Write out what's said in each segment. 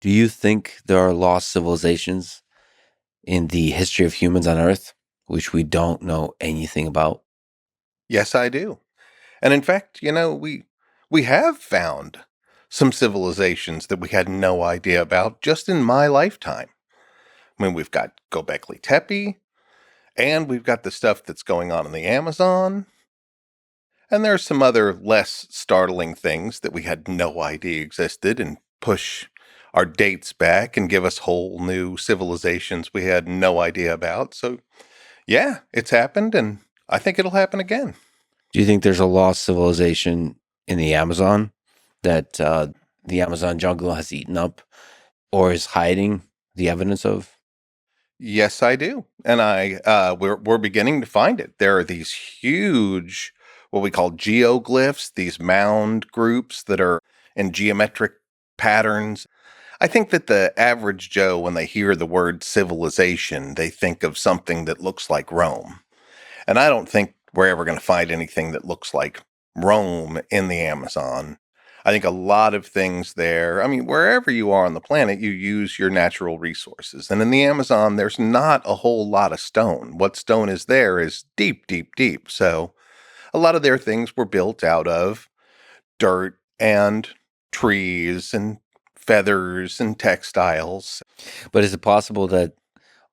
Do you think there are lost civilizations in the history of humans on Earth, which we don't know anything about? Yes, I do. And in fact, we have found some civilizations that we had no idea about just in my lifetime. I mean, we've got Göbekli Tepe, and we've got the stuff that's going on in the Amazon, and there's some other less startling things that we had no idea existed and push our dates back and give us whole new civilizations we had no idea about. So, yeah, it's happened, and I think it'll happen again. Do you think there's a lost civilization in the Amazon that the Amazon jungle has eaten up or is hiding the evidence of? Yes, I do, and we're beginning to find it. There are these huge, what we call geoglyphs, these mound groups that are in geometric patterns. I think that the average Joe, when they hear the word civilization, they think of something that looks like Rome, and I don't think we're ever going to find anything that looks like Rome in the Amazon. I think a lot of things there, I mean, wherever you are on the planet, you use your natural resources. And in the Amazon, there's not a whole lot of stone. What stone is there is deep, deep, deep. So a lot of their things were built out of dirt and trees and feathers and textiles. But is it possible that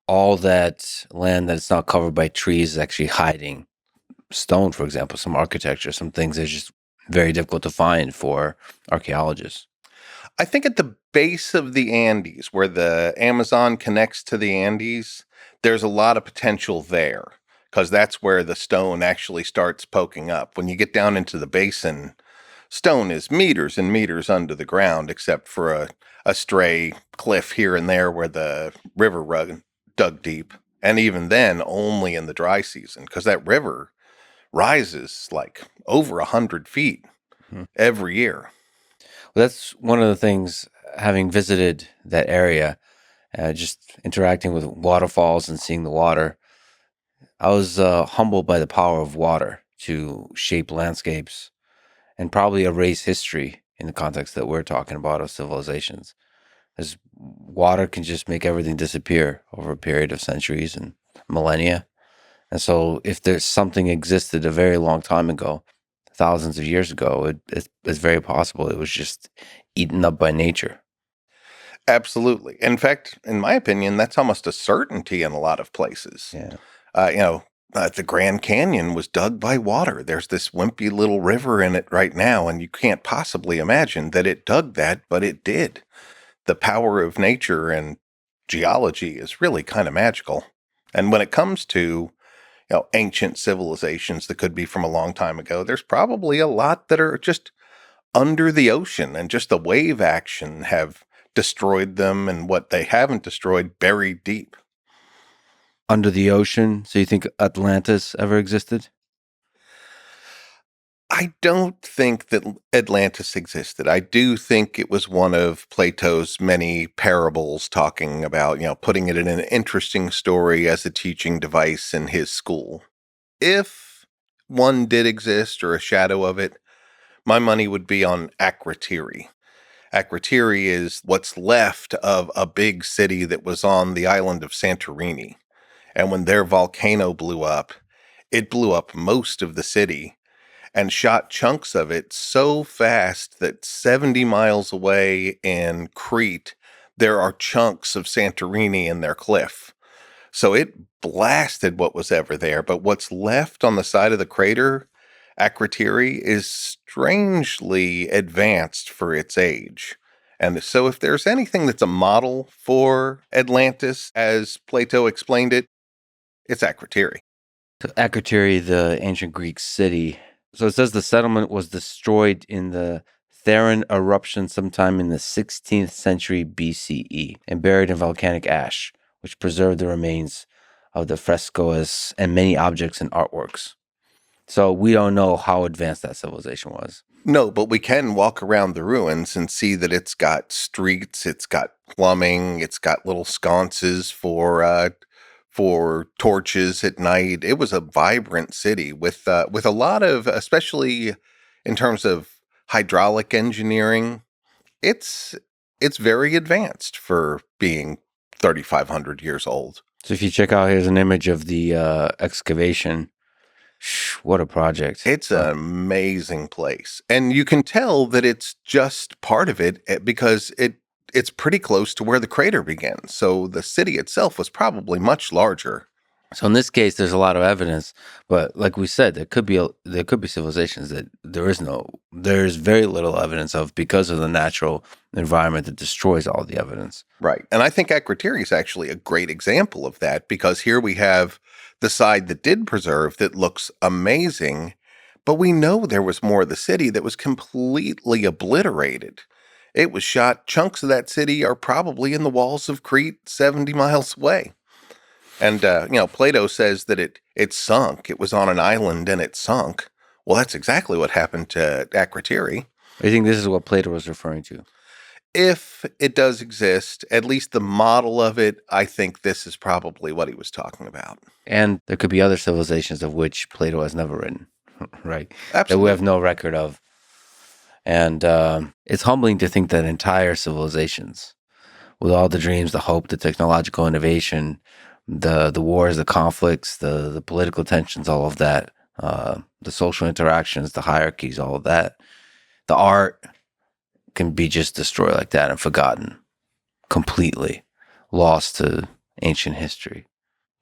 all that land that's not covered by trees is actually hiding stone, for example, some architecture, some things that are just very difficult to find for archaeologists? I think at the base of the Andes, where the Amazon connects to the Andes, there's a lot of potential there because that's where the stone actually starts poking up. When you get down into the basin, stone is meters and meters under the ground, except for a stray cliff here and there where the river dug deep. And even then, only in the dry season, because that river rises like over 100 feet every year. Well, that's one of the things, having visited that area, just interacting with waterfalls and seeing the water. I was humbled by the power of water to shape landscapes and probably erase history in the context that we're talking about of civilizations. As water can just make everything disappear over a period of centuries and millennia. And so if there's something existed a very long time ago, thousands of years ago, it's very possible it was just eaten up by nature. Absolutely. In fact, in my opinion, that's almost a certainty in a lot of places. Yeah. The Grand Canyon was dug by water. There's this wimpy little river in it right now, and you can't possibly imagine that it dug that, but it did. The power of nature and geology is really kind of magical. And when it comes to ancient civilizations that could be from a long time ago, there's probably a lot that are just under the ocean, and just the wave action have destroyed them, and what they haven't destroyed buried deep. Under the ocean. So you think Atlantis ever existed? I don't think that Atlantis existed. I do think it was one of Plato's many parables talking about, putting it in an interesting story as a teaching device in his school. If one did exist or a shadow of it, my money would be on Akrotiri. Akrotiri is what's left of a big city that was on the island of Santorini. And when their volcano blew up, it blew up most of the city and shot chunks of it so fast that 70 miles away in Crete, there are chunks of Santorini in their cliff. So it blasted what was ever there. But what's left on the side of the crater, Akrotiri, is strangely advanced for its age. And so if there's anything that's a model for Atlantis, as Plato explained it, it's Akrotiri. So Akrotiri, the ancient Greek city. So it says the settlement was destroyed in the Theron eruption sometime in the 16th century BCE and buried in volcanic ash, which preserved the remains of the frescoes and many objects and artworks. So we don't know how advanced that civilization was. No, but we can walk around the ruins and see that it's got streets, it's got plumbing, it's got little sconces for torches at night. It was a vibrant city with a lot of, especially in terms of hydraulic engineering. It's it's very advanced for being 3,500 years old. So if you check out, here's an image of the excavation. What a project. It's an amazing place. And you can tell that it's just part of it because it's pretty close to where the crater begins. So the city itself was probably much larger. So in this case, there's a lot of evidence, but like we said, there could be civilizations that there's very little evidence of because of the natural environment that destroys all the evidence. Right. And I think Akrotiri is actually a great example of that, because here we have the side that did preserve that looks amazing, but we know there was more of the city that was completely obliterated. It was shot. Chunks of that city are probably in the walls of Crete 70 miles away. And, Plato says that it sunk. It was on an island and it sunk. Well, that's exactly what happened to Akrotiri. I think this is what Plato was referring to. If it does exist, at least the model of it, I think this is probably what he was talking about. And there could be other civilizations of which Plato has never written, right? Absolutely. That we have no record of. And it's humbling to think that entire civilizations, with all the dreams, the hope, the technological innovation, the wars, the conflicts, the political tensions, all of that, the social interactions, the hierarchies, all of that, the art can be just destroyed like that and forgotten, completely lost to ancient history.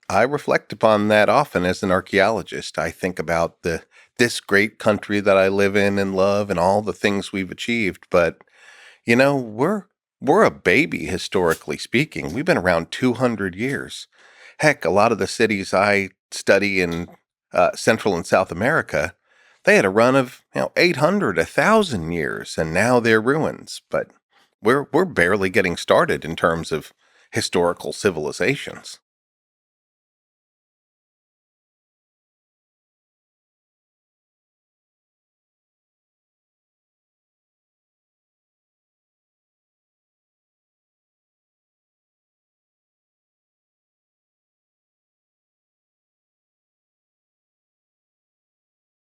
I reflect upon that often as an archaeologist. I think about this great country that I live in and love and all the things we've achieved, but we're a baby historically speaking. We've been around 200 years. Heck, a lot of the cities I study in Central and South America, they had a run of 800, 1,000 years, and now they're ruins. But we're barely getting started in terms of historical civilizations.